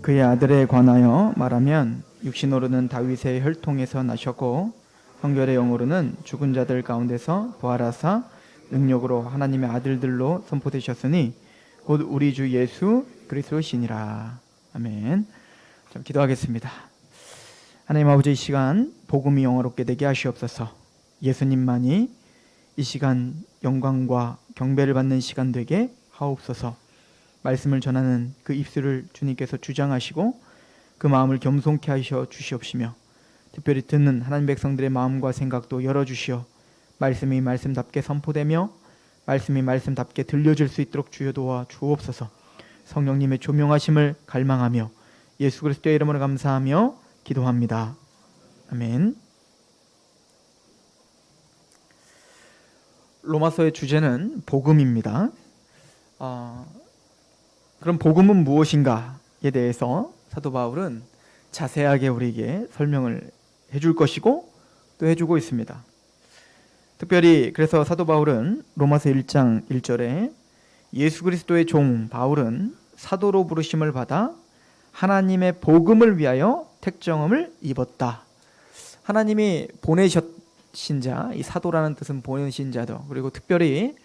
그의 아들에 관하여 말하면 육신으로는 다윗의 혈통에서 나셨고 성결의 영으로는 죽은 자들 가운데서 부활하사 능력으로 하나님의 아들들로 선포되셨으니 곧 우리 주 예수 그리스도시니라. 아멘. 좀 기도하겠습니다. 하나님 아버지, 이 시간 복음이 영화롭게 되게 하시옵소서. 예수님만이 이 시간 영광과 경배를 받는 시간 되게 하옵소서. 말씀을 전하는 그 입술을 주님께서 주장하시고 그 마음을 겸손케 하셔 주시옵시며 특별히 듣는 하나님 백성들의 마음과 생각도 열어주시어 말씀이 말씀답게 선포되며 말씀이 말씀답게 들려질 수 있도록 주여 도와 주옵소서. 성령님의 조명하심을 갈망하며 예수 그리스도의 이름으로 감사하며 기도합니다. 아멘. 로마서의 주제는 복음입니다. 그럼 복음은 무엇인가에 대해서 사도 바울은 자세하게 우리에게 설명을 해줄 것이고 또 해주고 있습니다. 특별히 그래서 사도 바울은 로마서 1장 1절에 예수 그리스도의 종 바울은 사도로 부르심을 받아 하나님의 복음을 위하여 택정함을 입었다. 하나님이 보내신 자, 이 사도라는 뜻은 보내신 자도, 그리고 특별히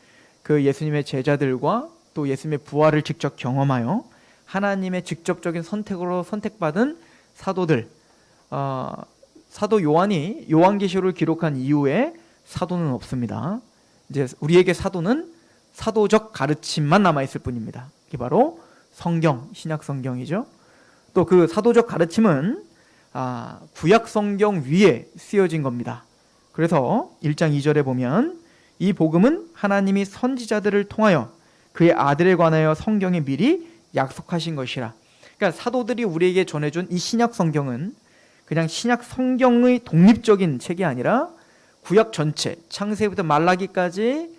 그 예수님의 제자들과 또 예수님의 부활을 직접 경험하여 하나님의 직접적인 선택으로 선택받은 사도들, 사도 요한이 요한계시록을 기록한 이후에 사도는 없습니다. 이제 우리에게 사도는 사도적 가르침만 남아있을 뿐입니다. 이게 바로 성경, 신약 성경이죠. 또 그 사도적 가르침은 구약 성경 위에 쓰여진 겁니다. 그래서 1장 2절에 보면 이 복음은 하나님이 선지자들을 통하여 그의 아들에 관하여 성경에 미리 약속하신 것이라. 그러니까 사도들이 우리에게 전해준 이 신약 성경은 그냥 신약 성경의 독립적인 책이 아니라 구약 전체, 창세기부터 말라기까지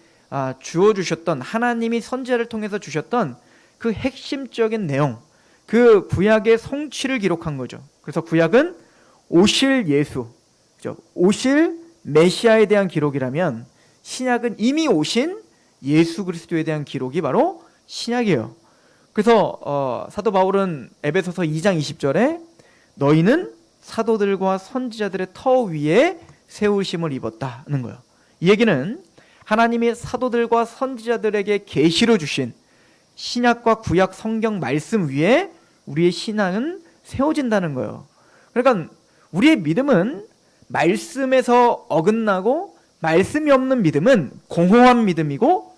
주어주셨던 하나님이 선지자를 통해서 주셨던 그 핵심적인 내용, 그 구약의 성취를 기록한 거죠. 그래서 구약은 오실 예수, 오실 메시아에 대한 기록이라면 신약은 이미 오신 예수 그리스도에 대한 기록이 바로 신약이에요. 그래서 사도 바울은 에베소서 2장 20절에 너희는 사도들과 선지자들의 터 위에 세우심을 입었다는 거예요. 이 얘기는 하나님이 사도들과 선지자들에게 계시로 주신 신약과 구약 성경 말씀 위에 우리의 신앙은 세워진다는 거예요. 그러니까 우리의 믿음은 말씀에서 어긋나고 말씀이 없는 믿음은 공허한 믿음이고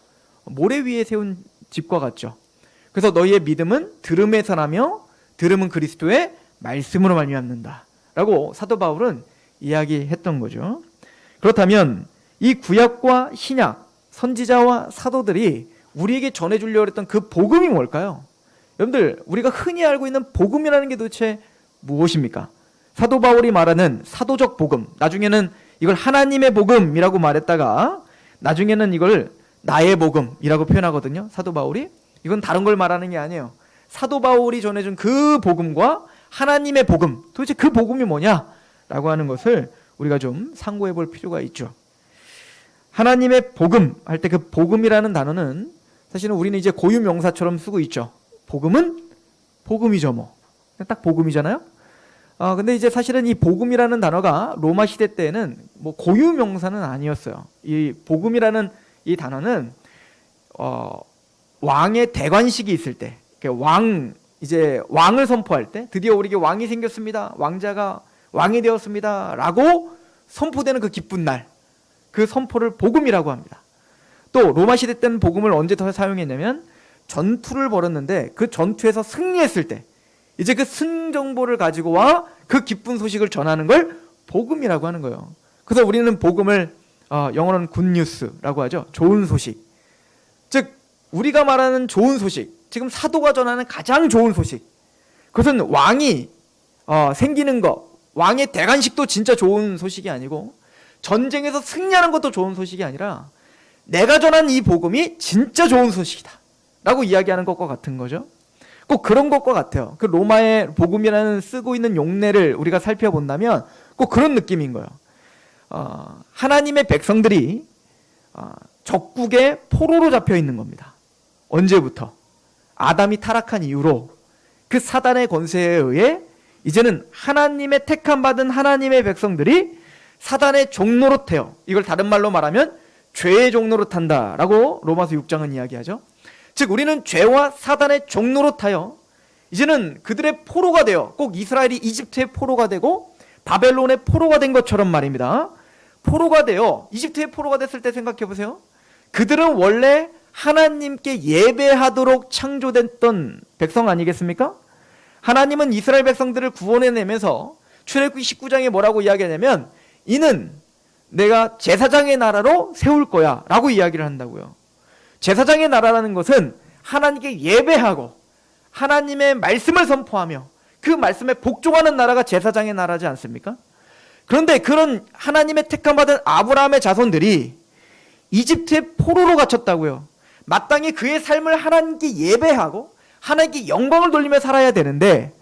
모래 위에 세운 집과 같죠. 그래서 너희의 믿음은 들음에서 나며 들음은 그리스도의 말씀으로 말미암는다 라고 사도 바울은 이야기했던 거죠. 그렇다면 이 구약과 신약, 선지자와 사도들이 우리에게 전해주려고 했던 그 복음이 뭘까요? 여러분들, 우리가 흔히 알고 있는 복음이라는 게 도대체 무엇입니까? 사도 바울이 말하는 사도적 복음, 나중에는 이걸 하나님의 복음이라고 말했다가 나중에는 이걸 나의 복음이라고 표현하거든요. 사도 바울이. 이건 다른 걸 말하는 게 아니에요. 사도 바울이 전해준 그 복음과 하나님의 복음, 도대체 그 복음이 뭐냐라고 하는 것을 우리가 좀 상고해 볼 필요가 있죠. 하나님의 복음 할 때 그 복음이라는 단어는 사실은 우리는 이제 고유 명사처럼 쓰고 있죠. 복음은 복음이죠, 뭐. 딱 복음이잖아요. 근데 이제 사실은 이 복음이라는 단어가 로마 시대 때에는 뭐 고유 명사는 아니었어요. 이 복음이라는 이 단어는 왕의 대관식이 있을 때, 이제 왕을 선포할 때, 드디어 우리에게 왕이 생겼습니다, 왕자가 왕이 되었습니다라고 선포되는 그 기쁜 날, 그 선포를 복음이라고 합니다. 또 로마 시대 때는 복음을 언제 더 사용했냐면 전투를 벌였는데 그 전투에서 승리했을 때 이제 그 승정보를 가지고 와 그 기쁜 소식을 전하는 걸 복음이라고 하는 거예요. 그래서 우리는 복음을 영어로는 굿뉴스라고 하죠. 좋은 소식. 즉 우리가 말하는 좋은 소식, 지금 사도가 전하는 가장 좋은 소식, 그것은 왕이 생기는 것, 왕의 대관식도 진짜 좋은 소식이 아니고 전쟁에서 승리하는 것도 좋은 소식이 아니라 내가 전한 이 복음이 진짜 좋은 소식이다 라고 이야기하는 것과 같은 거죠. 꼭 그런 것과 같아요. 그 로마의 복음이라는 쓰고 있는 용례를 우리가 살펴본다면 꼭 그런 느낌인 거예요. 하나님의 백성들이 적국의 포로로 잡혀 있는 겁니다. 언제부터? 아담이 타락한 이후로 그 사단의 권세에 의해 이제는 하나님의 택함 받은 하나님의 백성들이 사단의 종노릇해요. 이걸 다른 말로 말하면 죄의 종노릇한다라고 로마서 6장은 이야기하죠. 즉 우리는 죄와 사단의 종노릇하여 이제는 그들의 포로가 되어, 꼭 이스라엘이 이집트의 포로가 되고 바벨론의 포로가 된 것처럼 말입니다. 포로가 되어 이집트의 포로가 됐을 때 생각해 보세요. 그들은 원래 하나님께 예배하도록 창조됐던 백성 아니겠습니까? 하나님은 이스라엘 백성들을 구원해내면서 출애굽기 19장에 뭐라고 이야기하냐면 이는 내가 제사장의 나라로 세울 거야 라고 이야기를 한다고요. 제사장의 나라라는 것은 하나님께 예배하고 하나님의 말씀을 선포하며 그 말씀에 복종하는 나라가 제사장의 나라지 않습니까? 그런데 그런 하나님의 택함받은 아브라함의 자손들이 이집트의 포로로 갇혔다고요. 마땅히 그의 삶을 하나님께 예배하고 하나님께 영광을 돌리며 살아야 되는데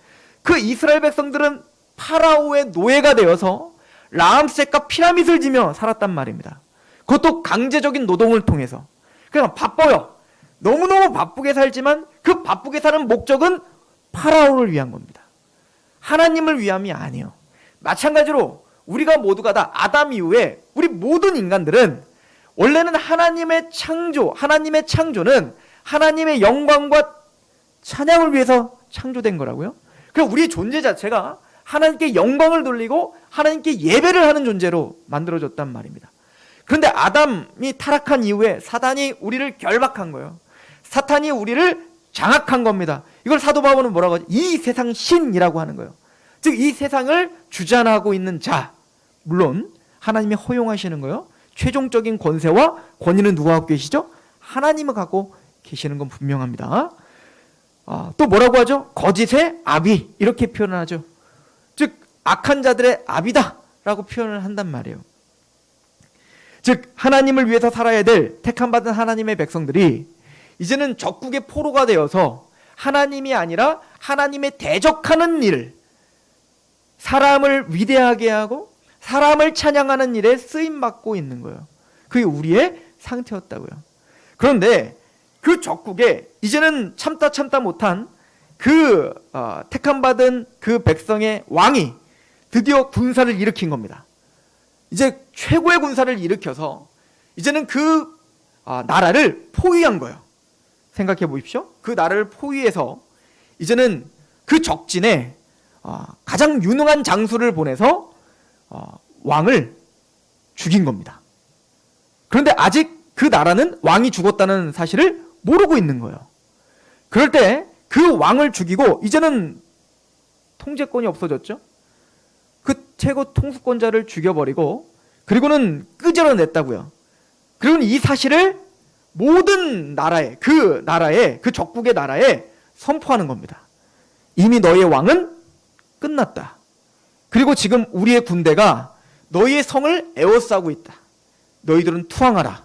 그 이스라엘 백성들은 파라오의 노예가 되어서 라암셋과 피라밋을 지며 살았단 말입니다. 그것도 강제적인 노동을 통해서. 그냥 바빠요. 너무너무 바쁘게 살지만 그 바쁘게 사는 목적은 파라오를 위한 겁니다. 하나님을 위함이 아니에요. 마찬가지로 우리가 모두가 다 아담 이후에 우리 모든 인간들은 원래는 하나님의 창조는 하나님의 영광과 찬양을 위해서 창조된 거라고요. 그럼 우리의 존재 자체가 하나님께 영광을 돌리고 하나님께 예배를 하는 존재로 만들어졌단 말입니다. 그런데 아담이 타락한 이후에 사단이 우리를 결박한 거예요. 사탄이 우리를 장악한 겁니다. 이걸 사도 바울은 뭐라고 하죠? 이 세상 신이라고 하는 거예요. 즉 이 세상을 주관하고 있는 자, 물론 하나님이 허용하시는 거예요. 최종적인 권세와 권위는 누가 갖고 계시죠? 하나님을 갖고 계시는 건 분명합니다. 또 뭐라고 하죠? 거짓의 아비, 이렇게 표현을 하죠. 즉 악한 자들의 아비다 라고 표현을 한단 말이에요. 즉 하나님을 위해서 살아야 될 택함받은 하나님의 백성들이 이제는 적국의 포로가 되어서 하나님이 아니라 하나님의 대적하는 일, 사람을 위대하게 하고 사람을 찬양하는 일에 쓰임받고 있는 거예요. 그게 우리의 상태였다고요. 그런데 그 적국에 이제는 참다 못한 그 택함받은 그 백성의 왕이 드디어 군사를 일으킨 겁니다. 이제 최고의 군사를 일으켜서 이제는 그 나라를 포위한 거예요. 생각해 보십시오. 그 나라를 포위해서 이제는 그 적진에 가장 유능한 장수를 보내서 왕을 죽인 겁니다. 그런데 아직 그 나라는 왕이 죽었다는 사실을 모르고 있는 거예요. 그럴 때 그 왕을 죽이고 이제는 통제권이 없어졌죠. 그 최고 통수권자를 죽여버리고 그리고는 끄집어냈다고요. 그리고는 이 사실을 모든 나라에 그 적국의 나라에 선포하는 겁니다. 이미 너희의 왕은 끝났다. 그리고 지금 우리의 군대가 너희의 성을 에워싸고 있다. 너희들은 투항하라.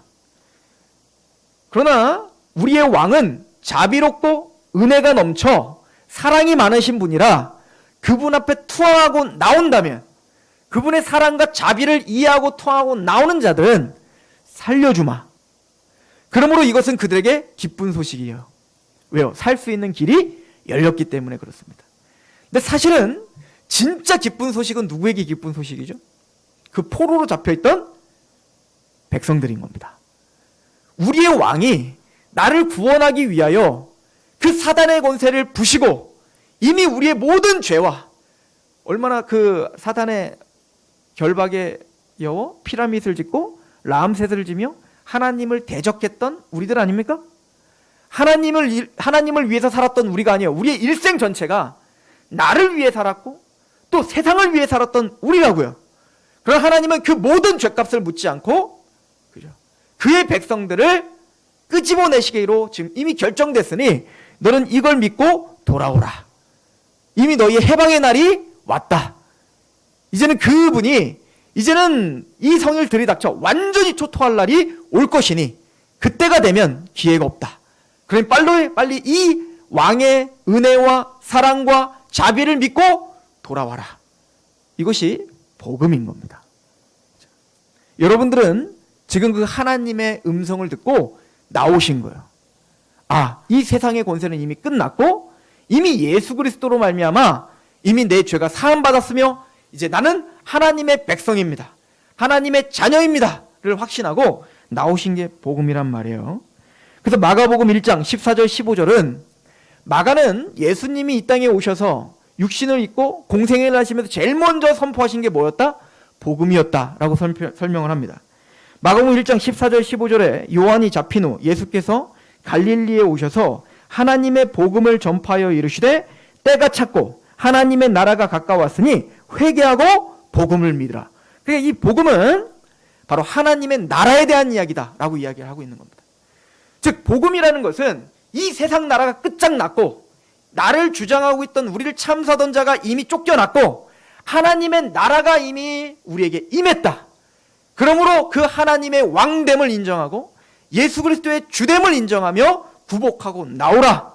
그러나 우리의 왕은 자비롭고 은혜가 넘쳐 사랑이 많으신 분이라 그분 앞에 투항하고 나온다면 그분의 사랑과 자비를 이해하고 투항하고 나오는 자들은 살려주마. 그러므로 이것은 그들에게 기쁜 소식이에요. 왜요? 살 수 있는 길이 열렸기 때문에 그렇습니다. 근데 사실은 진짜 기쁜 소식은 누구에게 기쁜 소식이죠? 그 포로로 잡혀있던 백성들인 겁니다. 우리의 왕이 나를 구원하기 위하여 그 사단의 권세를 부시고 이미 우리의 모든 죄와 얼마나 그 사단의 결박에 여워 피라밋을 짓고 라암셋을 지며 하나님을 대적했던 우리들 아닙니까? 하나님을 위해서 살았던 우리가 아니에요. 우리의 일생 전체가 나를 위해 살았고 또 세상을 위해 살았던 우리라고요. 그럼 하나님은 그 모든 죄값을 묻지 않고 그의 백성들을 끄집어내시기로 지금 이미 결정됐으니 너는 이걸 믿고 돌아오라. 이미 너희의 해방의 날이 왔다. 이제는 그분이 이제는 이 성을 들이닥쳐 완전히 초토할 날이 올 것이니 그때가 되면 기회가 없다. 그럼 빨리 이 왕의 은혜와 사랑과 자비를 믿고 돌아와라. 이것이 복음인 겁니다. 여러분들은 지금 그 하나님의 음성을 듣고 나오신 거예요. 이 세상의 권세는 이미 끝났고 이미 예수 그리스도로 말미암아 이미 내 죄가 사함 받았으며 이제 나는 하나님의 백성입니다. 하나님의 자녀입니다를 확신하고 나오신 게 복음이란 말이에요. 그래서 마가복음 1장 14절 15절은 마가는 예수님이 이 땅에 오셔서 육신을 입고 공생애를 하시면서 제일 먼저 선포하신 게 뭐였다? 복음이었다라고 설명을 합니다. 마가복음 1장 14절 15절에 요한이 잡힌 후 예수께서 갈릴리에 오셔서 하나님의 복음을 전파하여 이르시되 때가 찼고 하나님의 나라가 가까웠으니 회개하고 복음을 믿으라. 그러니까 이 복음은 바로 하나님의 나라에 대한 이야기다라고 이야기를 하고 있는 겁니다. 즉 복음이라는 것은 이 세상 나라가 끝장났고 나를 주장하고 있던 우리를 참사던 자가 이미 쫓겨났고 하나님의 나라가 이미 우리에게 임했다. 그러므로 그 하나님의 왕됨을 인정하고 예수 그리스도의 주됨을 인정하며 구복하고 나오라.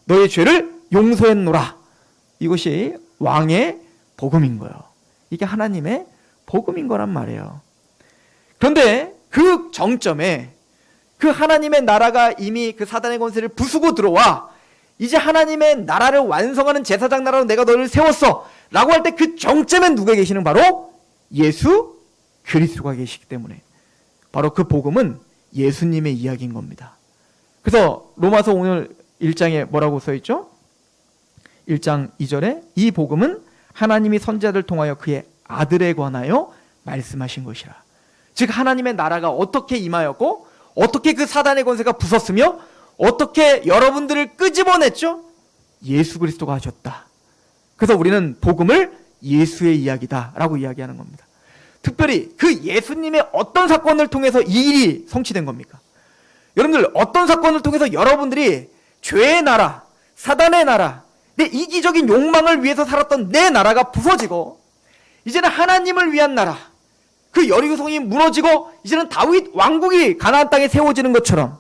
너의 죄를 용서했노라. 이것이 왕의 복음인 거예요. 이게 하나님의 복음인 거란 말이에요. 그런데 그 정점에 그 하나님의 나라가 이미 그 사단의 권세를 부수고 들어와 이제 하나님의 나라를 완성하는 제사장 나라로 내가 너를 세웠어 라고 할 때 그 정점에 누가 계시는 바로 예수 그리스도가 계시기 때문에 바로 그 복음은 예수님의 이야기인 겁니다. 그래서 로마서 오늘 1장에 뭐라고 써있죠? 1장 2절에 이 복음은 하나님이 선지자들 통하여 그의 아들에 관하여 말씀하신 것이라. 즉 하나님의 나라가 어떻게 임하였고 어떻게 그 사단의 권세가 부쉈으며 어떻게 여러분들을 끄집어냈죠? 예수 그리스도가 하셨다. 그래서 우리는 복음을 예수의 이야기다 라고 이야기하는 겁니다. 특별히 그 예수님의 어떤 사건을 통해서 이 일이 성취된 겁니까? 여러분들 어떤 사건을 통해서 여러분들이 죄의 나라, 사단의 나라, 내 이기적인 욕망을 위해서 살았던 내 나라가 부서지고 이제는 하나님을 위한 나라, 그 여리고성이 무너지고 이제는 다윗 왕국이 가나안 땅에 세워지는 것처럼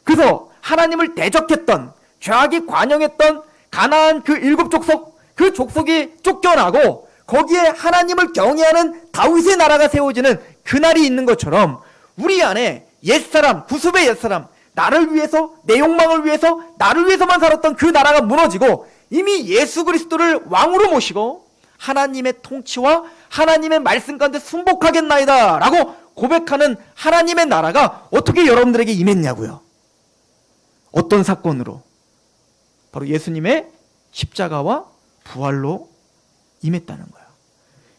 그래서 하나님을 대적했던 죄악이 관영했던 가나안 그 7족속 그 족속이 쫓겨나고 거기에 하나님을 경외하는 다윗의 나라가 세워지는 그날이 있는 것처럼 우리 안에 옛사람, 구습의 옛사람, 나를 위해서 내 욕망을 위해서 나를 위해서만 살았던 그 나라가 무너지고 이미 예수 그리스도를 왕으로 모시고 하나님의 통치와 하나님의 말씀 가운데 순복하겠나이다 라고 고백하는 하나님의 나라가 어떻게 여러분들에게 임했냐고요. 어떤 사건으로? 바로 예수님의 십자가와 부활로 임했다는 거예요.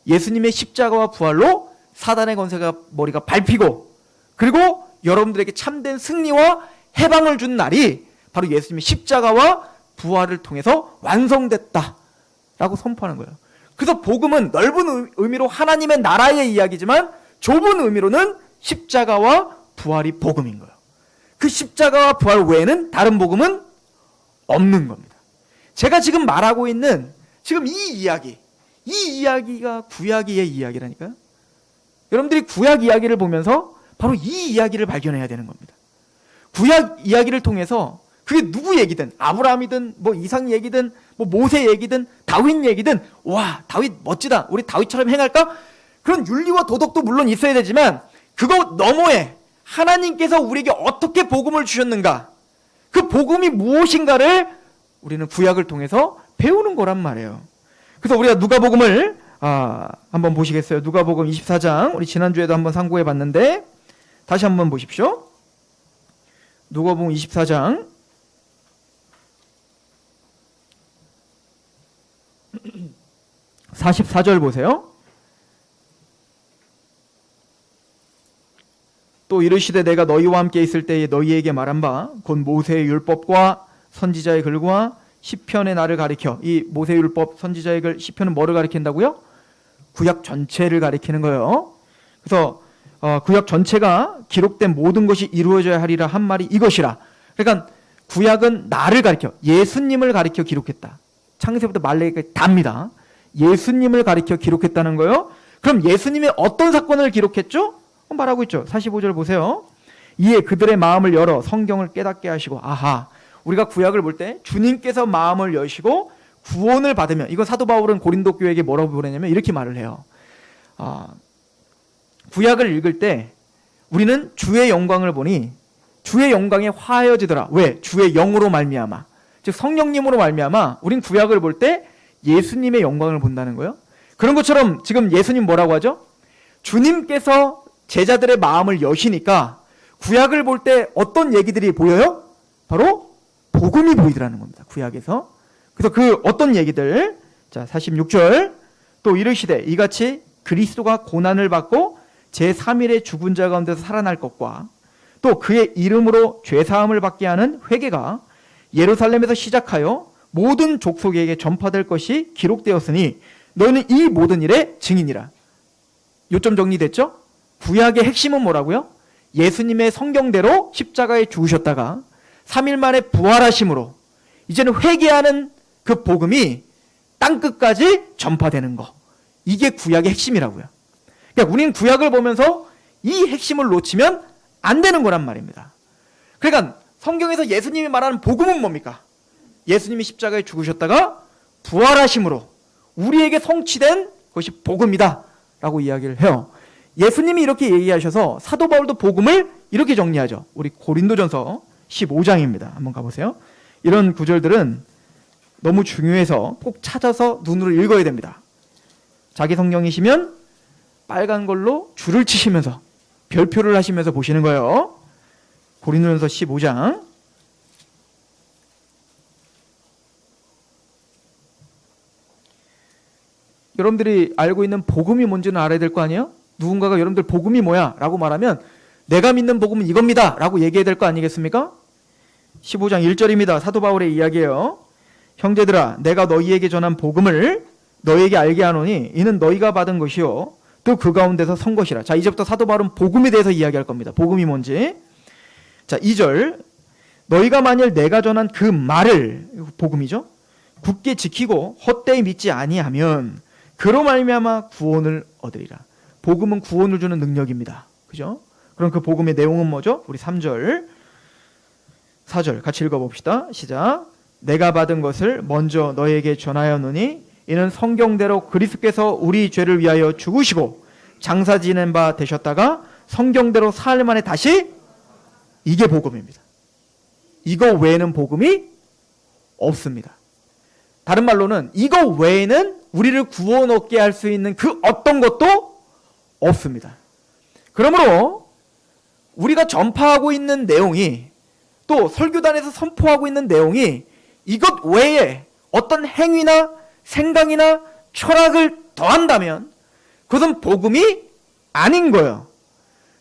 예수님의 십자가와 부활로 사단의 권세가 머리가 밟히고 그리고 여러분들에게 참된 승리와 해방을 준 날이 바로 예수님의 십자가와 부활을 통해서 완성됐다라고 선포하는 거예요. 그래서 복음은 넓은 의미로 하나님의 나라의 이야기지만 좁은 의미로는 십자가와 부활이 복음인 거예요. 그 십자가와 부활 외에는 다른 복음은 없는 겁니다. 제가 지금 말하고 있는 지금 이 이야기가 구약의 이야기라니까요. 여러분들이 구약 이야기를 보면서 바로 이 이야기를 발견해야 되는 겁니다. 구약 이야기를 통해서 그게 누구 얘기든 아브라함이든 뭐 이삭 얘기든 뭐 모세 얘기든 다윗 얘기든 와 다윗 멋지다 우리 다윗처럼 행할까? 그런 윤리와 도덕도 물론 있어야 되지만 그거 너머에 하나님께서 우리에게 어떻게 복음을 주셨는가 그 복음이 무엇인가를 우리는 구약을 통해서 배우는 거란 말이에요. 그래서 우리가 누가복음을 한번 보시겠어요? 누가복음 24장 우리 지난주에도 한번 상고해 봤는데 다시 한번 보십시오. 누가복음 24장 44절 보세요. 또 이르시되 내가 너희와 함께 있을 때에 너희에게 말한 바 곧 모세의 율법과 선지자의 글과 시편의 나를 가리켜. 이 모세의 율법 선지자의 글 시편은 뭐를 가리킨다고요? 구약 전체를 가리키는 거예요. 그래서 구약 전체가 기록된 모든 것이 이루어져야 하리라 한 말이 이것이라. 그러니까 구약은 나를 가리켜 예수님을 가리켜 기록했다. 창세부터 말레기까지 답니다. 예수님을 가리켜 기록했다는 거예요. 그럼 예수님의 어떤 사건을 기록했죠? 말하고 있죠. 45절 보세요. 이에 그들의 마음을 열어 성경을 깨닫게 하시고 아하 우리가 구약을 볼 때 주님께서 마음을 여시고 구원을 받으면 이거 사도 바울은 고린도 교회에게 뭐라고 보내냐면 이렇게 말을 해요. 구약을 읽을 때 우리는 주의 영광을 보니 주의 영광에 화하여지더라. 왜? 주의 영으로 말미암아. 즉 성령님으로 말미암아 우린 구약을 볼 때 예수님의 영광을 본다는 거예요. 그런 것처럼 지금 예수님 뭐라고 하죠? 주님께서 제자들의 마음을 여시니까 구약을 볼 때 어떤 얘기들이 보여요? 바로 복음이 보이더라는 겁니다. 구약에서. 그래서 그 어떤 얘기들, 자 46절, 또 이르시되 이같이 그리스도가 고난을 받고 제3일에 죽은 자 가운데서 살아날 것과 또 그의 이름으로 죄사함을 받게 하는 회개가 예루살렘에서 시작하여 모든 족속에게 전파될 것이 기록되었으니 너희는 이 모든 일의 증인이라. 요점 정리됐죠? 구약의 핵심은 뭐라고요? 예수님의 성경대로 십자가에 죽으셨다가 3일 만에 부활하심으로 이제는 회개하는 그 복음이 땅끝까지 전파되는 거. 이게 구약의 핵심이라고요. 그러니까 우리는 구약을 보면서 이 핵심을 놓치면 안 되는 거란 말입니다. 그러니까 성경에서 예수님이 말하는 복음은 뭡니까? 예수님이 십자가에 죽으셨다가 부활하심으로 우리에게 성취된 것이 복음이다 라고 이야기를 해요. 예수님이 이렇게 얘기하셔서 사도 바울도 복음을 이렇게 정리하죠. 우리 고린도전서 15장입니다. 한번 가보세요. 이런 구절들은 너무 중요해서 꼭 찾아서 눈으로 읽어야 됩니다. 자기 성경이시면 빨간 걸로 줄을 치시면서 별표를 하시면서 보시는 거예요. 고린도전서 15장. 여러분들이 알고 있는 복음이 뭔지는 알아야 될 거 아니에요? 누군가가 여러분들 복음이 뭐야? 라고 말하면 내가 믿는 복음은 이겁니다 라고 얘기해야 될 거 아니겠습니까? 15장 1절입니다. 사도 바울의 이야기예요. 형제들아 내가 너희에게 전한 복음을 너희에게 알게 하노니 이는 너희가 받은 것이요 또 그 가운데서 선 것이라. 자, 이제부터 사도 바울은 복음에 대해서 이야기할 겁니다. 복음이 뭔지. 자, 2절. 너희가 만일 내가 전한 그 말을, 복음이죠, 굳게 지키고 헛되이 믿지 아니하면 그로 말미암아 구원을 얻으리라. 복음은 구원을 주는 능력입니다. 그죠? 그럼 그 복음의 내용은 뭐죠? 우리 3절, 4절 같이 읽어봅시다. 시작. 내가 받은 것을 먼저 너희에게 전하였노니 이는 성경대로 그리스도께서 우리 죄를 위하여 죽으시고 장사 지낸 바 되셨다가 성경대로 사흘 만에 다시, 이게 복음입니다. 이거 외에는 복음이 없습니다. 다른 말로는 이거 외에는 우리를 구원 얻게 할 수 있는 그 어떤 것도 없습니다. 그러므로 우리가 전파하고 있는 내용이, 또 설교단에서 선포하고 있는 내용이 이것 외에 어떤 행위나 생각이나 철학을 더한다면 그것은 복음이 아닌 거예요.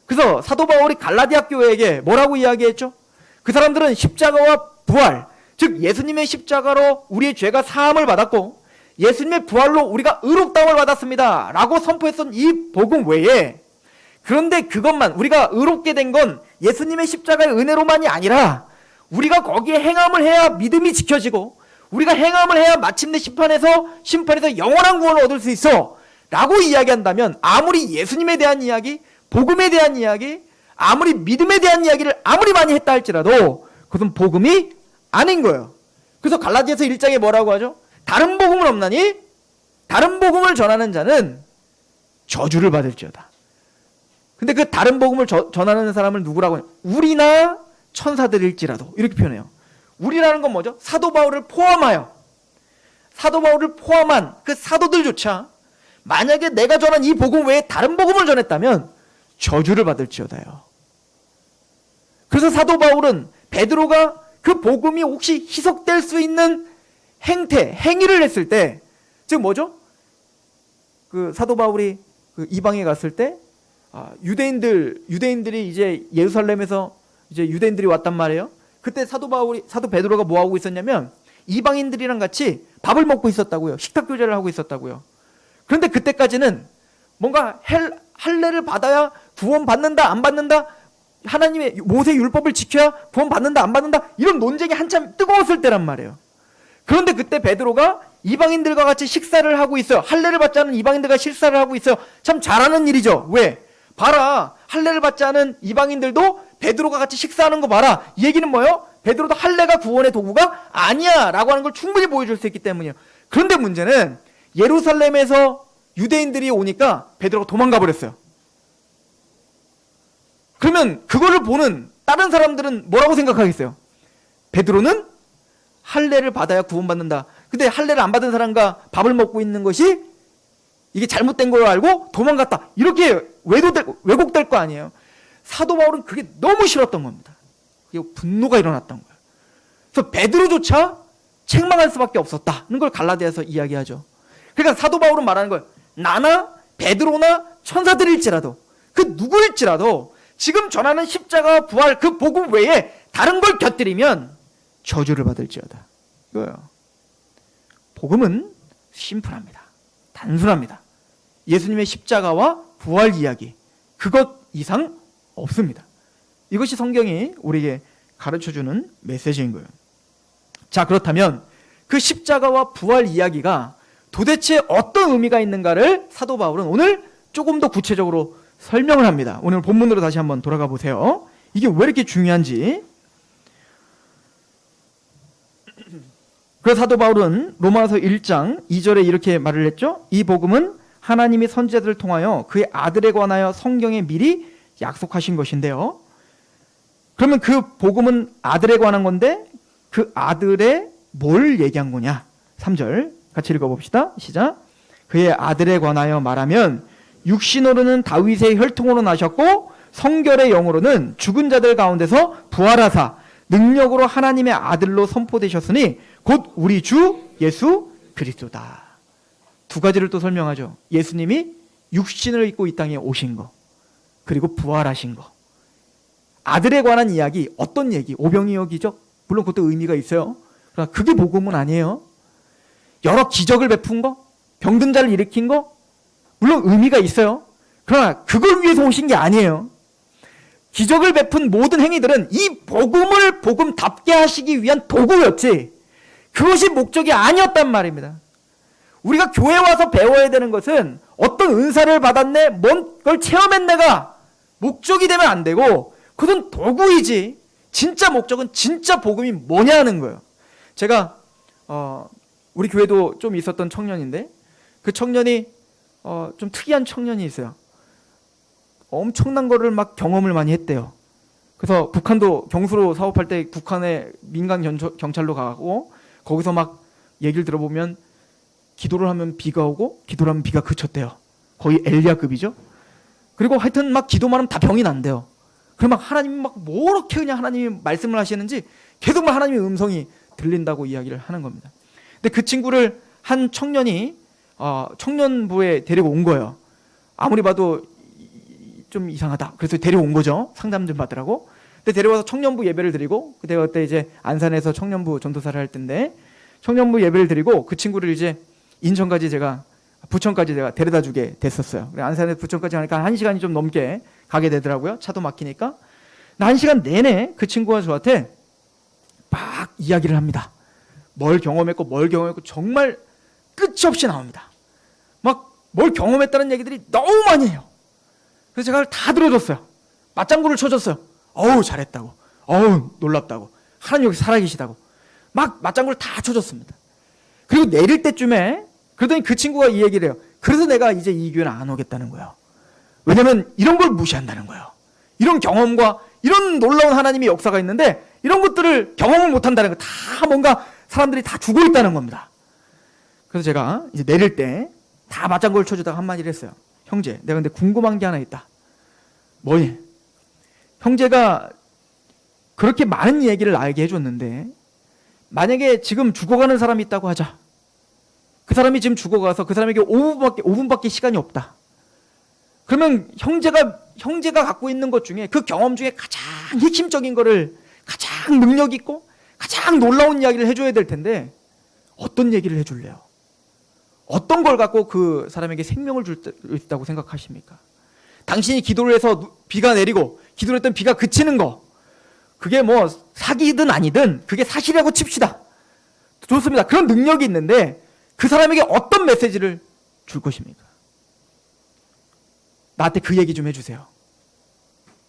그래서 사도 바울이 갈라디아 교회에게 뭐라고 이야기했죠? 그 사람들은 십자가와 부활, 즉 예수님의 십자가로 우리의 죄가 사함을 받았고 예수님의 부활로 우리가 의롭다움을 받았습니다 라고 선포했던 이 복음 외에, 그런데 그것만, 우리가 의롭게 된 건 예수님의 십자가의 은혜로만이 아니라 우리가 거기에 행함을 해야 믿음이 지켜지고 우리가 행함을 해야 마침내 심판에서 영원한 구원을 얻을 수 있어 라고 이야기한다면, 아무리 예수님에 대한 이야기, 복음에 대한 이야기, 아무리 믿음에 대한 이야기를 아무리 많이 했다 할지라도 그것은 복음이 아닌 거예요. 그래서 갈라디아서 1장에 뭐라고 하죠? 다른 복음은 없나니 다른 복음을 전하는 자는 저주를 받을지어다. 근데 그 다른 복음을 전하는 사람을 누구라고 해요? 우리나 천사들일지라도, 이렇게 표현해요. 우리라는 건 뭐죠? 사도 바울을 포함하여, 사도 바울을 포함한 그 사도들조차 만약에 내가 전한 이 복음 외에 다른 복음을 전했다면 저주를 받을지어다요. 그래서 사도 바울은 베드로가 그 복음이 혹시 희석될 수 있는 행위를 했을 때, 즉 뭐죠? 그 사도 바울이 그 이방에 갔을 때 유대인들이 이제 예루살렘에서 이제 유대인들이 왔단 말이에요. 그때 사도 베드로가 뭐 하고 있었냐면 이방인들이랑 같이 밥을 먹고 있었다고요. 식탁 교제를 하고 있었다고요. 그런데 그때까지는 뭔가 할례를 받아야 구원 받는다 안 받는다, 하나님의 모세 율법을 지켜야 구원 받는다 안 받는다, 이런 논쟁이 한참 뜨거웠을 때란 말이에요. 그런데 그때 베드로가 이방인들과 같이 식사를 하고 있어요. 할례를 받지 않은 이방인들과 식사를 하고 있어요. 참 잘하는 일이죠. 왜? 봐라, 할례를 받지 않은 이방인들도 베드로가 같이 식사하는 거 봐라. 이 얘기는 뭐예요? 베드로도 할례가 구원의 도구가 아니야 라고 하는 걸 충분히 보여줄 수 있기 때문이에요. 그런데 문제는 예루살렘에서 유대인들이 오니까 베드로가 도망가 버렸어요. 그러면 그거를 보는 다른 사람들은 뭐라고 생각하겠어요? 베드로는 할례를 받아야 구원받는다. 근데 할례를 안 받은 사람과 밥을 먹고 있는 것이 이게 잘못된 걸 알고 도망갔다. 이렇게 왜곡될 거 아니에요. 사도 바울은 그게 너무 싫었던 겁니다. 그게 분노가 일어났던 거예요. 그래서 베드로조차 책망할 수밖에 없었다는 걸 갈라디아서 이야기하죠. 그러니까 사도 바울은 말하는 거예요. 나나 베드로나 천사들일지라도 그 누구일지라도 지금 전하는 십자가와 부활 그 복음 외에 다른 걸 곁들이면 저주를 받을지어다. 이거예요. 복음은 심플합니다. 단순합니다. 예수님의 십자가와 부활 이야기 그것 이상 없습니다. 이것이 성경이 우리에게 가르쳐주는 메시지인 거예요. 자, 그렇다면 그 십자가와 부활 이야기가 도대체 어떤 의미가 있는가를 사도 바울은 오늘 조금 더 구체적으로 설명을 합니다. 오늘 본문으로 다시 한번 돌아가 보세요. 이게 왜 이렇게 중요한지. 그래서 사도 바울은 로마서 1장 2절에 이렇게 말을 했죠. 이 복음은 하나님이 선지자들을 통하여 그의 아들에 관하여 성경에 미리 약속하신 것인데요. 그러면 그 복음은 아들에 관한 건데 그 아들의 뭘 얘기한 거냐? 3절 같이 읽어봅시다. 시작. 그의 아들에 관하여 말하면 육신으로는 다윗의 혈통으로 나셨고 성결의 영으로는 죽은 자들 가운데서 부활하사 능력으로 하나님의 아들로 선포되셨으니 곧 우리 주 예수 그리스도다. 두 가지를 또 설명하죠. 예수님이 육신을 입고 이 땅에 오신 거, 그리고 부활하신 거. 아들에 관한 이야기, 어떤 얘기? 오병이어기죠. 물론 그것도 의미가 있어요. 그러나 그게 복음은 아니에요. 여러 기적을 베푼 거, 병든 자를 일으킨 거, 물론 의미가 있어요. 그러나 그걸 위해서 오신 게 아니에요. 기적을 베푼 모든 행위들은 이 복음을 복음답게 하시기 위한 도구였지 그것이 목적이 아니었단 말입니다. 우리가 교회 와서 배워야 되는 것은 어떤 은사를 받았네, 뭔 걸 체험했네가 목적이 되면 안 되고 그건 도구이지 진짜 목적은 진짜 복음이 뭐냐 하는 거예요. 제가 우리 교회도 좀 있었던 청년인데 그 청년이 좀 특이한 청년이 있어요. 엄청난 거를 막 경험을 많이 했대요. 그래서 북한도 경수로 사업할 때 북한에 민간 경찰로 가고 거기서 막 얘기를 들어보면 기도를 하면 비가 오고 기도를 하면 비가 그쳤대요. 거의 엘리야급이죠. 그리고 하여튼 막 기도만 하면 다 병이 난대요. 그럼 막 하나님이 막 뭐렇게 그냥 하나님이 말씀을 하시는지 계속 막 하나님의 음성이 들린다고 이야기를 하는 겁니다. 근데 그 친구를 한 청년이 청년부에 데리고 온 거예요. 아무리 봐도 좀 이상하다. 그래서 데려온 거죠. 상담 좀 받으라고. 근데 데려와서 청년부 예배를 드리고 그때 이제 안산에서 청년부 전도사를 할 때인데 청년부 예배를 드리고 그 친구를 이제 부천까지 제가 데려다 주게 됐었어요. 안산에서 부천까지 가니까 1시간이 좀 넘게 가게 되더라고요. 차도 막히니까. 1시간 내내 그 친구가 저한테 막 이야기를 합니다. 뭘 경험했고 정말 끝이 없이 나옵니다. 막 뭘 경험했다는 얘기들이 너무 많이 해요. 그래서 제가 다 들어줬어요. 맞장구를 쳐줬어요. 어우 잘했다고, 어우 놀랍다고, 하나님 여기 살아계시다고 막 맞장구를 다 쳐줬습니다. 그리고 내릴 때쯤에 그러더니 그 친구가 이 얘기를 해요. 그래서 내가 이제 이 교회는 안 오겠다는 거예요. 왜냐면 이런 걸 무시한다는 거예요. 이런 경험과 이런 놀라운 하나님의 역사가 있는데 이런 것들을 경험을 못한다는 거, 다 뭔가 사람들이 다 죽어 있다는 겁니다. 그래서 제가 이제 내릴 때 다 맞장구를 쳐주다가 한마디를 했어요. 형제, 내가 근데 궁금한 게 하나 있다. 뭐니? 형제가 그렇게 많은 얘기를 나에게 해줬는데 만약에 지금 죽어가는 사람이 있다고 하자. 그 사람이 지금 죽어가서 그 사람에게 5분밖에 시간이 없다. 그러면 형제가 갖고 있는 것 중에 그 경험 중에 가장 핵심적인 거를 가장 능력 있고 가장 놀라운 이야기를 해줘야 될 텐데 어떤 얘기를 해줄래요? 어떤 걸 갖고 그 사람에게 생명을 줄 수 있다고 생각하십니까? 당신이 기도를 해서 비가 내리고 기도를 했던 비가 그치는 거, 그게 뭐 사기든 아니든 그게 사실이라고 칩시다. 좋습니다. 그런 능력이 있는데 그 사람에게 어떤 메시지를 줄 것입니까? 나한테 그 얘기 좀 해주세요.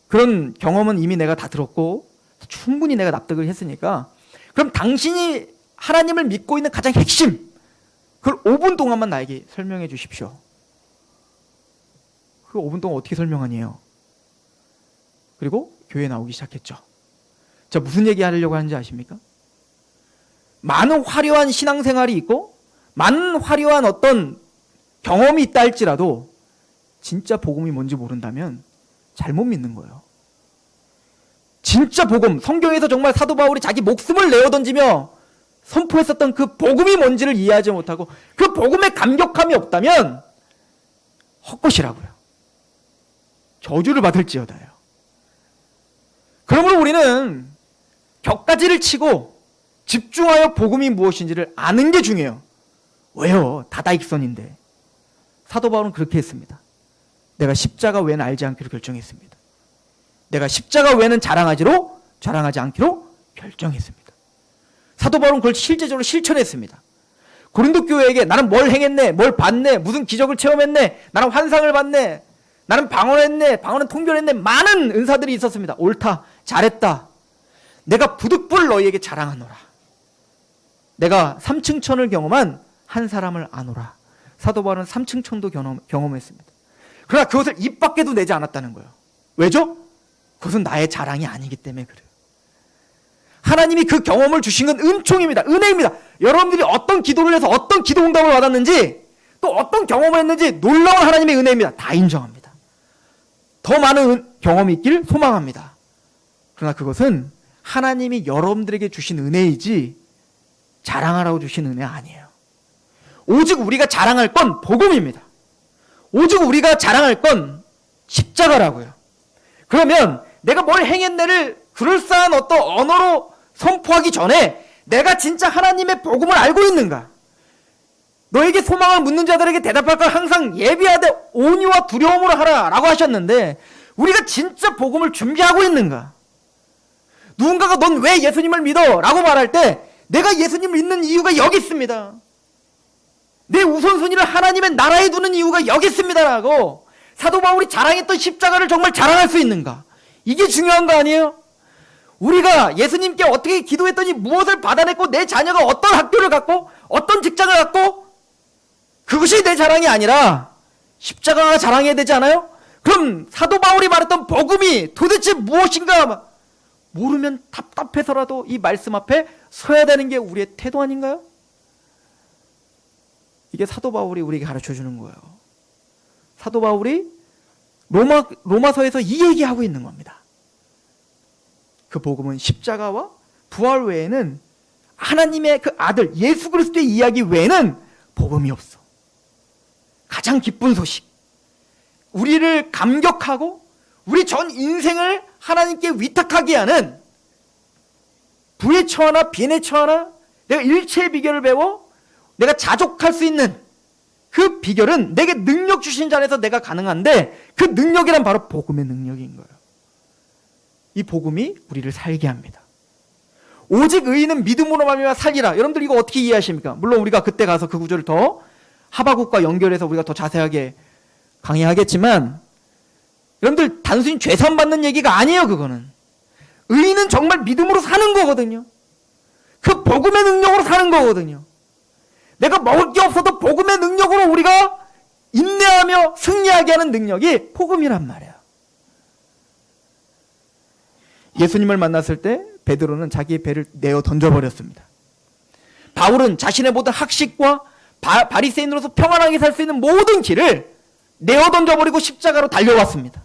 그런 경험은 이미 내가 다 들었고 충분히 내가 납득을 했으니까 그럼 당신이 하나님을 믿고 있는 가장 핵심, 그걸 5분 동안만 나에게 설명해 주십시오. 그 5분 동안 어떻게 설명하니요? 그리고 교회에 나오기 시작했죠. 자, 무슨 얘기 하려고 하는지 아십니까? 많은 화려한 신앙생활이 있고 많은 화려한 어떤 경험이 있다 할지라도 진짜 복음이 뭔지 모른다면 잘못 믿는 거예요. 진짜 복음, 성경에서 정말 사도 바울이 자기 목숨을 내어 던지며 선포했었던 그 복음이 뭔지를 이해하지 못하고 그 복음에 감격함이 없다면 헛것이라고요. 저주를 받을지어다요. 그러므로 우리는 격가지를 치고 집중하여 복음이 무엇인지를 아는 게 중요해요. 왜요? 다다익선인데. 사도 바울은 그렇게 했습니다. 내가 십자가 외에는 알지 않기로 결정했습니다. 내가 십자가 외에는 자랑하지 않기로 결정했습니다. 사도 바울은 그걸 실제적으로 실천했습니다. 고린도 교회에게 나는 뭘 행했네, 뭘 봤네, 무슨 기적을 체험했네, 나는 환상을 봤네, 나는 방언했네, 방언은 통변했네, 많은 은사들이 있었습니다. 옳다, 잘했다. 내가 부득불 너희에게 자랑하노라. 내가 삼층천을 경험한 한 사람을 아노라. 사도 바울은 삼층천도 경험했습니다. 그러나 그것을 입 밖에도 내지 않았다는 거예요. 왜죠? 그것은 나의 자랑이 아니기 때문에 그래요. 하나님이 그 경험을 주신 건 은총입니다. 은혜입니다. 여러분들이 어떤 기도를 해서 어떤 기도 응답을 받았는지 또 어떤 경험을 했는지 놀라운 하나님의 은혜입니다. 다 인정합니다. 더 많은 경험이 있길 소망합니다. 그러나 그것은 하나님이 여러분들에게 주신 은혜이지 자랑하라고 주신 은혜 아니에요. 오직 우리가 자랑할 건 복음입니다. 오직 우리가 자랑할 건 십자가라고요. 그러면 내가 뭘 행했네를 그럴싸한 어떤 언어로 선포하기 전에 내가 진짜 하나님의 복음을 알고 있는가? 너에게 소망을 묻는 자들에게 대답할 걸 항상 예비하되 온유와 두려움으로 하라 라고 하셨는데 우리가 진짜 복음을 준비하고 있는가? 누군가가 넌 왜 예수님을 믿어? 라고 말할 때 내가 예수님을 믿는 이유가 여기 있습니다. 내 우선순위를 하나님의 나라에 두는 이유가 여기 있습니다 라고 사도 바울이 자랑했던 십자가를 정말 자랑할 수 있는가? 이게 중요한 거 아니에요? 우리가 예수님께 어떻게 기도했더니 무엇을 받아냈고 내 자녀가 어떤 학교를 갔고 어떤 직장을 갖고 그것이 내 자랑이 아니라 십자가가 자랑해야 되지 않아요? 그럼 사도 바울이 말했던 복음이 도대체 무엇인가 모르면 답답해서라도 이 말씀 앞에 서야 되는 게 우리의 태도 아닌가요? 이게 사도 바울이 우리에게 가르쳐주는 거예요. 사도 바울이 로마서에서 이 얘기하고 있는 겁니다. 그 복음은 십자가와 부활 외에는 하나님의 그 아들 예수 그리스도의 이야기 외에는 복음이 없어. 가장 기쁜 소식. 우리를 감격하고 우리 전 인생을 하나님께 위탁하게 하는 부에 처하나 빈에 처하나 내가 일체의 비결을 배워 내가 자족할 수 있는 그 비결은 내게 능력 주신 자 안에서 내가 가능한데 그 능력이란 바로 복음의 능력인 거예요. 이 복음이 우리를 살게 합니다. 오직 의인은 믿음으로 말미암아 살리라. 여러분들 이거 어떻게 이해하십니까? 물론 우리가 그때 가서 그 구절을 더 하바국과 연결해서 우리가 더 자세하게 강의하겠지만 여러분들 단순히 죄산 받는 얘기가 아니에요. 그거는 의인은 정말 믿음으로 사는 거거든요. 그 복음의 능력으로 사는 거거든요. 내가 먹을 게 없어도 복음의 능력으로 우리가 인내하며 승리하게 하는 능력이 복음이란 말이에요. 예수님을 만났을 때 베드로는 자기의 배를 내어 던져버렸습니다. 바울은 자신의 모든 학식과 바리새인으로서 평안하게 살 수 있는 모든 길을 내어 던져버리고 십자가로 달려왔습니다.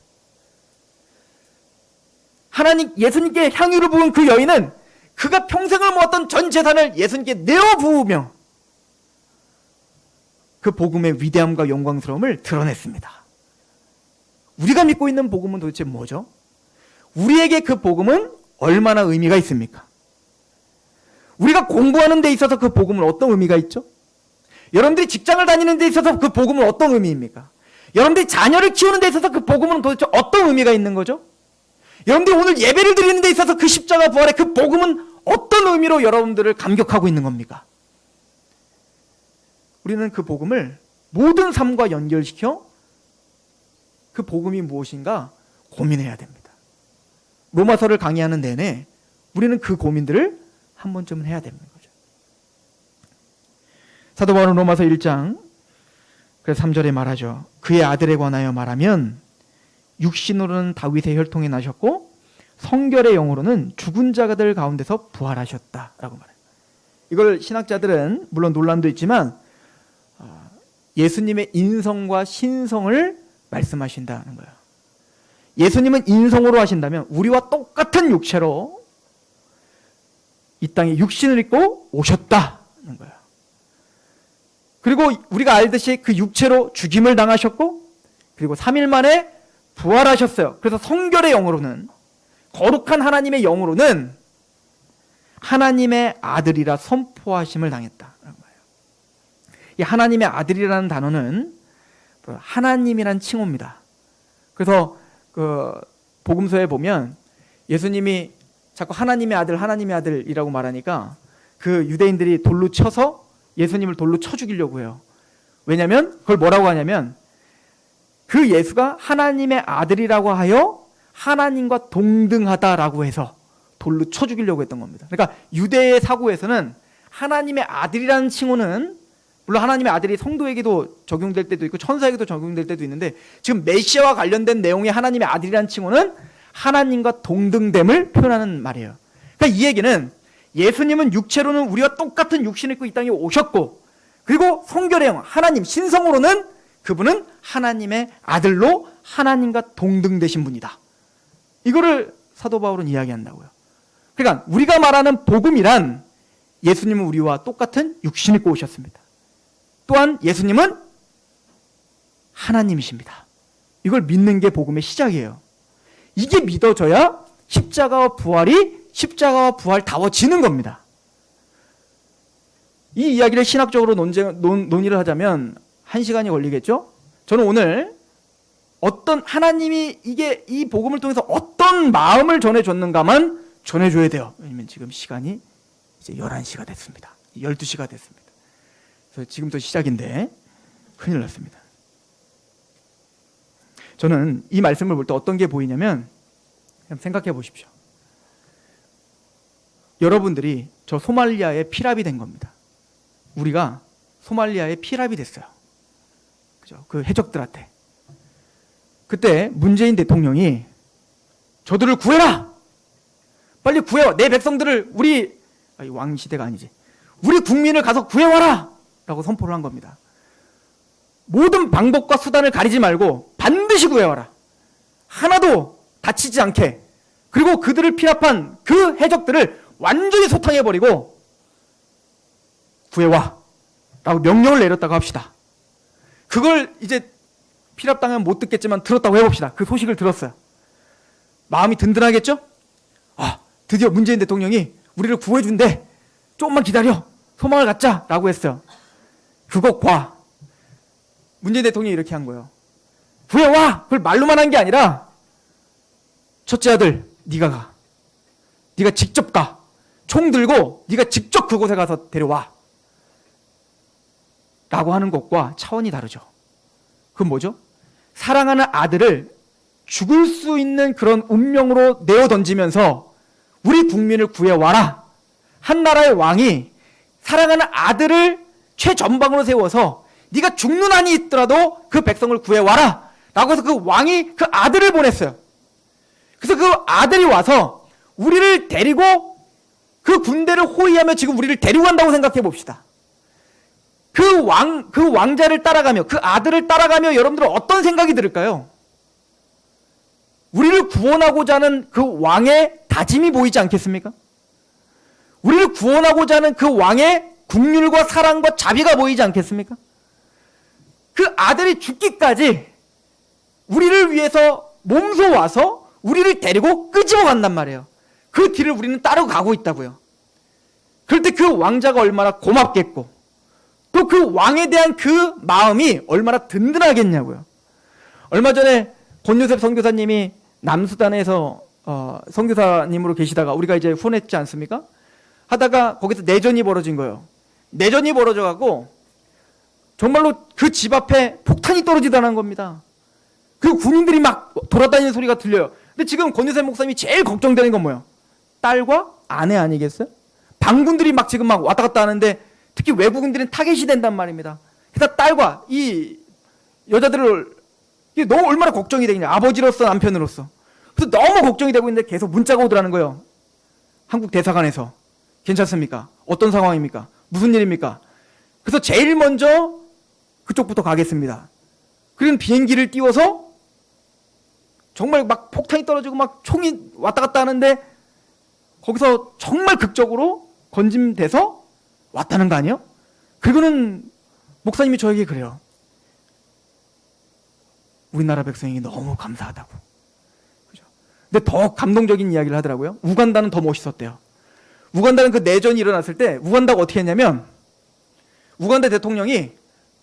예수님께 향유를 부은 그 여인은 그가 평생을 모았던 전 재산을 예수님께 내어 부으며 그 복음의 위대함과 영광스러움을 드러냈습니다. 우리가 믿고 있는 복음은 도대체 뭐죠? 우리에게 그 복음은 얼마나 의미가 있습니까? 우리가 공부하는 데 있어서 그 복음은 어떤 의미가 있죠? 여러분들이 직장을 다니는 데 있어서 그 복음은 어떤 의미입니까? 여러분들이 자녀를 키우는 데 있어서 그 복음은 도대체 어떤 의미가 있는 거죠? 여러분들이 오늘 예배를 드리는 데 있어서 그 십자가 부활의 그 복음은 어떤 의미로 여러분들을 감격하고 있는 겁니까? 우리는 그 복음을 모든 삶과 연결시켜 그 복음이 무엇인가 고민해야 됩니다. 로마서를 강의하는 내내 우리는 그 고민들을 한 번쯤은 해야 되는 거죠. 사도 바울은 로마서 1장 그래서 3절에 말하죠. 그의 아들에 관하여 말하면 육신으로는 다윗의 혈통에 나셨고 성결의 영으로는 죽은 자들 가운데서 부활하셨다라고 말해요. 이걸 신학자들은 물론 논란도 있지만 예수님의 인성과 신성을 말씀하신다는 거예요. 예수님은 인성으로 하신다면 우리와 똑같은 육체로 이 땅에 육신을 입고 오셨다는 거예요. 그리고 우리가 알듯이 그 육체로 죽임을 당하셨고 그리고 3일 만에 부활하셨어요. 그래서 성결의 영으로는, 거룩한 하나님의 영으로는 하나님의 아들이라 선포하심을 당했다는 거예요. 이 하나님의 아들이라는 단어는 하나님이란 칭호입니다. 그래서 그 복음서에 보면 예수님이 자꾸 하나님의 아들이라고 말하니까 그 유대인들이 돌로 쳐서 예수님을 돌로 쳐 죽이려고 해요. 왜냐하면 그걸 뭐라고 하냐면 그 예수가 하나님의 아들이라고 하여 하나님과 동등하다라고 해서 돌로 쳐 죽이려고 했던 겁니다. 그러니까 유대의 사고에서는 하나님의 아들이라는 칭호는 물론 하나님의 아들이 성도에게도 적용될 때도 있고 천사에게도 적용될 때도 있는데 지금 메시아와 관련된 내용의 하나님의 아들이라는 칭호는 하나님과 동등됨을 표현하는 말이에요. 그러니까 이 얘기는 예수님은 육체로는 우리와 똑같은 육신을 입고 이 땅에 오셨고 그리고 성결의 영, 하나님, 신성으로는 그분은 하나님의 아들로 하나님과 동등되신 분이다. 이거를 사도 바울은 이야기한다고요. 그러니까 우리가 말하는 복음이란 예수님은 우리와 똑같은 육신을 입고 오셨습니다. 또한 예수님은 하나님이십니다. 이걸 믿는 게 복음의 시작이에요. 이게 믿어져야 십자가와 부활다워지는 겁니다. 이 이야기를 신학적으로 논의를 하자면 1시간이 걸리겠죠? 저는 오늘 어떤 하나님이 이 복음을 통해서 어떤 마음을 전해줬는가만 전해줘야 돼요. 왜냐면 지금 시간이 이제 11시가 됐습니다. 12시가 됐습니다. 그래서 지금부터 시작인데 큰일 났습니다. 저는 이 말씀을 볼 때 어떤 게 보이냐면 생각해 보십시오. 여러분들이 저 소말리아의 피랍이 된 겁니다. 우리가 소말리아의 피랍이 됐어요. 그죠? 그 해적들한테. 그때 문재인 대통령이 저들을 구해라! 빨리 구해와! 내 백성들을 왕시대가 아니지. 우리 국민을 가서 구해와라! 라고 선포를 한 겁니다. 모든 방법과 수단을 가리지 말고 반드시 구해와라. 하나도 다치지 않게. 그리고 그들을 피랍한 그 해적들을 완전히 소탕해버리고 구해와 라고 명령을 내렸다고 합시다. 그걸 이제 피랍당하면 못 듣겠지만 들었다고 해봅시다. 그 소식을 들었어요. 마음이 든든하겠죠? 드디어 문재인 대통령이 우리를 구해준대. 조금만 기다려. 소망을 갖자 라고 했어요. 그거 과. 문재인 대통령이 이렇게 한 거예요. 구해와! 그걸 말로만 한 게 아니라 첫째 아들 네가 가. 네가 직접 가. 총 들고 네가 직접 그곳에 가서 데려와. 라고 하는 것과 차원이 다르죠. 그건 뭐죠? 사랑하는 아들을 죽을 수 있는 그런 운명으로 내어 던지면서 우리 국민을 구해와라. 한 나라의 왕이 사랑하는 아들을 최전방으로 세워서 네가 죽는 한이 있더라도 그 백성을 구해와라. 라고 해서 그 왕이 그 아들을 보냈어요. 그래서 그 아들이 와서 우리를 데리고 그 군대를 호위하며 지금 우리를 데리고 간다고 생각해 봅시다. 그 왕자를 따라가며 그 아들을 따라가며 여러분들은 어떤 생각이 들을까요? 우리를 구원하고자 하는 그 왕의 다짐이 보이지 않겠습니까? 우리를 구원하고자 하는 그 왕의 국률과 사랑과 자비가 보이지 않겠습니까? 그 아들이 죽기까지 우리를 위해서 몸소 와서 우리를 데리고 끄집어 간단 말이에요. 그 뒤를 우리는 따르고 가고 있다고요. 그럴 때 그 왕자가 얼마나 고맙겠고 또 그 왕에 대한 그 마음이 얼마나 든든하겠냐고요. 얼마 전에 권요셉 선교사님이 남수단에서 선교사님으로 계시다가 우리가 이제 후원했지 않습니까? 하다가 거기서 내전이 벌어진 거예요. 내전이 벌어져갖고 정말로 그 집 앞에 폭탄이 떨어지다는 겁니다. 그 군인들이 막 돌아다니는 소리가 들려요. 근데 지금 권요셉 목사님이 제일 걱정되는 건 뭐예요? 딸과 아내 아니겠어요? 반군들이 막 지금 막 왔다 갔다 하는데 특히 외국인들은 타겟이 된단 말입니다. 그래서 딸과 이 여자들을 이게 너무 얼마나 걱정이 되겠냐. 아버지로서 남편으로서. 그래서 너무 걱정이 되고 있는데 계속 문자가 오더라는 거예요. 한국 대사관에서. 괜찮습니까? 어떤 상황입니까? 무슨 일입니까? 그래서 제일 먼저 그쪽부터 가겠습니다. 그런 비행기를 띄워서 정말 막 폭탄이 떨어지고 막 총이 왔다 갔다 하는데 거기서 정말 극적으로 건짐돼서 왔다는 거 아니에요? 그리고는 목사님이 저에게 그래요. 우리나라 백성에게 너무 감사하다고. 그죠? 근데 더 감동적인 이야기를 하더라고요. 우간다는 더 멋있었대요. 우간다는 그 내전이 일어났을 때 우간다가 어떻게 했냐면 우간다 대통령이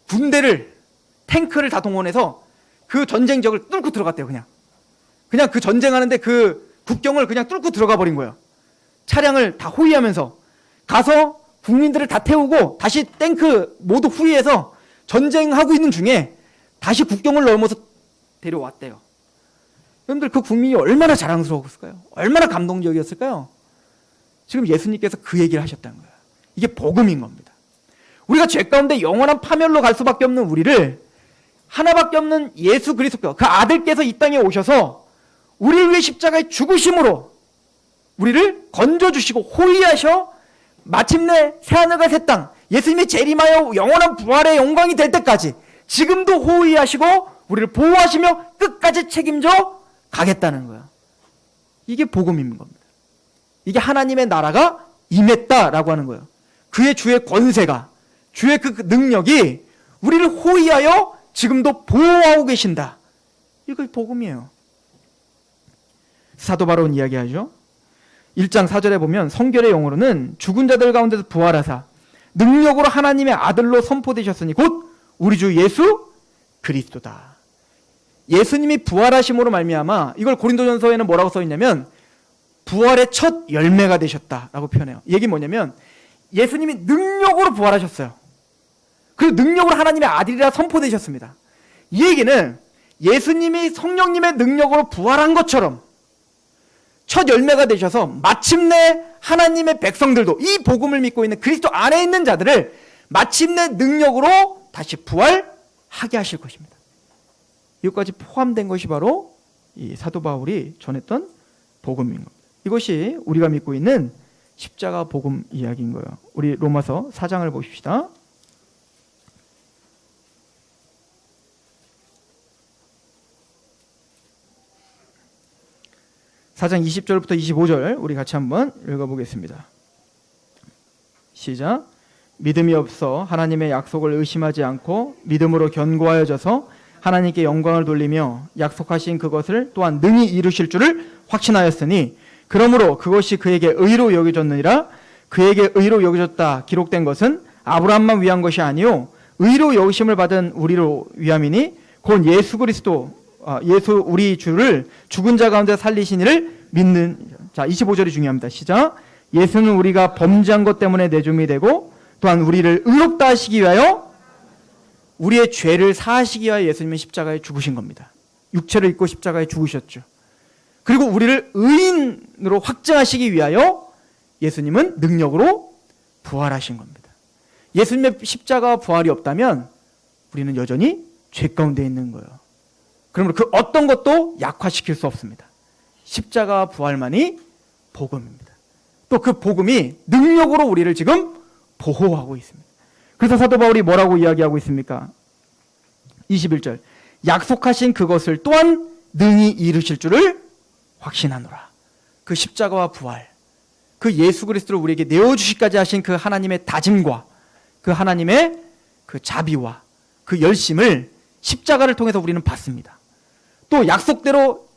군대를 탱크를 다 동원해서 그 전쟁적을 뚫고 들어갔대요. 그냥 그 전쟁하는데 그 국경을 그냥 뚫고 들어가 버린 거예요. 차량을 다 호위하면서 가서 국민들을 다 태우고 다시 탱크 모두 후위해서 전쟁하고 있는 중에 다시 국경을 넘어서 데려왔대요. 여러분들 그 국민이 얼마나 자랑스러웠을까요? 얼마나 감동적이었을까요? 지금 예수님께서 그 얘기를 하셨다는 거예요. 이게 복음인 겁니다. 우리가 죄 가운데 영원한 파멸로 갈 수밖에 없는 우리를 하나밖에 없는 예수 그리스도 그 아들께서 이 땅에 오셔서 우리를 위해 십자가에 죽으심으로 우리를 건져주시고 호위하셔 마침내 새하늘과 새 땅 예수님이 재림하여 영원한 부활의 영광이 될 때까지 지금도 호위하시고 우리를 보호하시며 끝까지 책임져 가겠다는 거예요. 이게 복음인 겁니다. 이게 하나님의 나라가 임했다라고 하는 거예요. 그의 주의 권세가 주의 그 능력이 우리를 호위하여 지금도 보호하고 계신다. 이거 복음이에요. 사도 바울은 이야기하죠. 1장 4절에 보면 성결의 영어로는 죽은 자들 가운데서 부활하사 능력으로 하나님의 아들로 선포되셨으니 곧 우리 주 예수 그리스도다. 예수님이 부활하심으로 말미암아 이걸 고린도전서에는 뭐라고 써 있냐면 부활의 첫 열매가 되셨다라고 표현해요. 이 얘기 뭐냐면 예수님이 능력으로 부활하셨어요. 그 능력으로 하나님의 아들이라 선포되셨습니다. 이 얘기는 예수님이 성령님의 능력으로 부활한 것처럼 첫 열매가 되셔서 마침내 하나님의 백성들도 이 복음을 믿고 있는 그리스도 안에 있는 자들을 마침내 능력으로 다시 부활하게 하실 것입니다. 이것까지 포함된 것이 바로 이 사도 바울이 전했던 복음인 겁니다. 이것이 우리가 믿고 있는 십자가 복음 이야기인 거예요. 우리 로마서 4장을 보십시다. 4장 20절부터 25절 우리 같이 한번 읽어보겠습니다. 시작. 믿음이 없어 하나님의 약속을 의심하지 않고 믿음으로 견고하여져서 하나님께 영광을 돌리며 약속하신 그것을 또한 능히 이루실 줄을 확신하였으니 그러므로 그것이 그에게 의로 여겨졌느니라. 그에게 의로 여겨졌다 기록된 것은 아브라함만 위한 것이 아니요 의로 여기심을 받은 우리로 위함이니 곧 예수 그리스도 예수 우리 주를 죽은 자 가운데 살리신 이를 믿는. 자, 25절이 중요합니다. 시작. 예수는 우리가 범죄한 것 때문에 내줌이 되고 또한 우리를 의롭다 하시기 위하여 우리의 죄를 사하시기 위하여 예수님은 십자가에 죽으신 겁니다. 육체를 입고 십자가에 죽으셨죠. 그리고 우리를 의인으로 확증하시기 위하여 예수님은 능력으로 부활하신 겁니다. 예수님의 십자가와 부활이 없다면 우리는 여전히 죄 가운데 있는 거예요. 그러므로 그 어떤 것도 약화시킬 수 없습니다. 십자가와 부활만이 복음입니다. 또 그 복음이 능력으로 우리를 지금 보호하고 있습니다. 그래서 사도 바울이 뭐라고 이야기하고 있습니까? 21절. 약속하신 그것을 또한 능히 이루실 줄을 확신하노라. 그 십자가와 부활, 그 예수 그리스도를 우리에게 내어주시기까지 하신 그 하나님의 다짐과 그 하나님의 그 자비와 그 열심을 십자가를 통해서 우리는 받습니다. 또 약속대로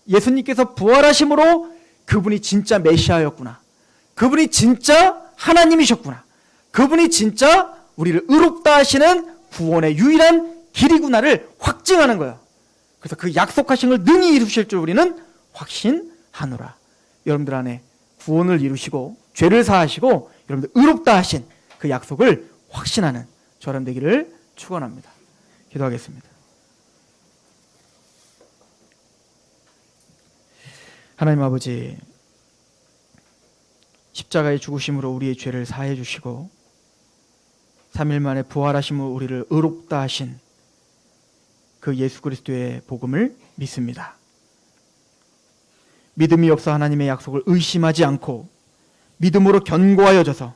예수님께서 부활하심으로 그분이 진짜 메시아였구나. 그분이 진짜 하나님이셨구나. 그분이 진짜 우리를 의롭다 하시는 구원의 유일한 길이구나를 확증하는 거예요. 그래서 그 약속하신 걸 능히 이루실 줄 우리는 확신하노라. 여러분들 안에 구원을 이루시고 죄를 사하시고 여러분들 의롭다 하신 그 약속을 확신하는 저런 되기를 축원합니다. 기도하겠습니다. 하나님 아버지, 십자가의 죽으심으로 우리의 죄를 사해 주시고 3일 만에 부활하심으로 우리를 의롭다 하신 그 예수 그리스도의 복음을 믿습니다. 믿음이 없어 하나님의 약속을 의심하지 않고 믿음으로 견고하여져서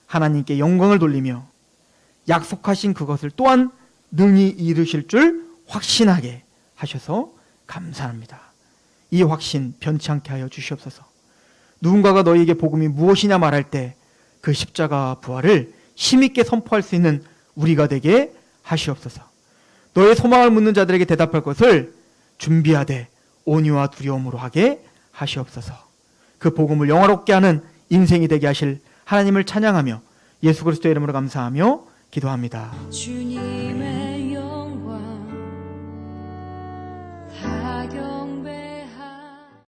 하나님께 영광을 돌리며 약속하신 그것을 또한 능히 이루실 줄 확신하게 하셔서 감사합니다. 이 확신 변치 않게 하여 주시옵소서. 누군가가 너희에게 복음이 무엇이냐 말할 때 그 십자가 부활을 힘있게 선포할 수 있는 우리가 되게 하시옵소서. 너의 소망을 묻는 자들에게 대답할 것을 준비하되 온유와 두려움으로 하게 하시옵소서. 그 복음을 영화롭게 하는 인생이 되게 하실 하나님을 찬양하며 예수 그리스도의 이름으로 감사하며 기도합니다. 주님의